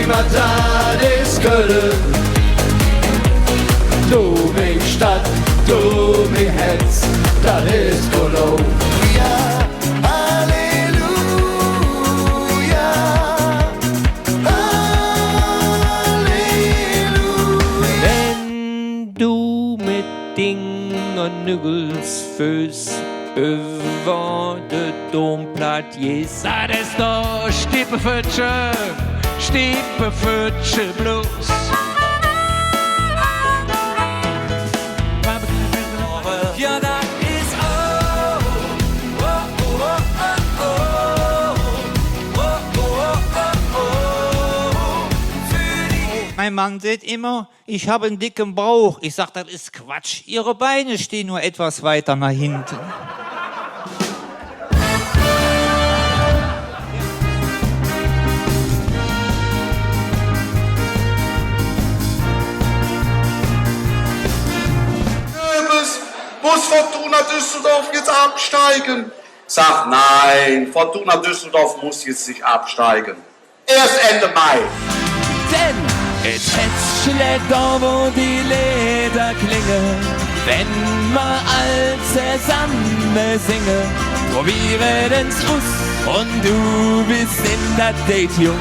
Heimat, das ist Köln. Du mich Stadt, du mich Herz, das ist Cologne. Ja, Halleluja, Halleluja. Wenn du mit Ding und Nügels Füß über de Domplatz gehst, das ist doch Stiepefütsche Blues. Ja, das ist Mein Mann sagt immer, ich habe einen dicken Bauch. Ich sage, das ist Quatsch. Ihre Beine stehen nur etwas weiter nach hinten. Muss Fortuna Düsseldorf jetzt absteigen? Sag nein, Fortuna Düsseldorf muss jetzt nicht absteigen. Erst Ende Mai. Denn es schlägt da, wo die Leder klingen, wenn wir all zusammen singen. Probieren's aus und du bist in das Date jung,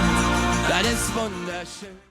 das ist wunderschön.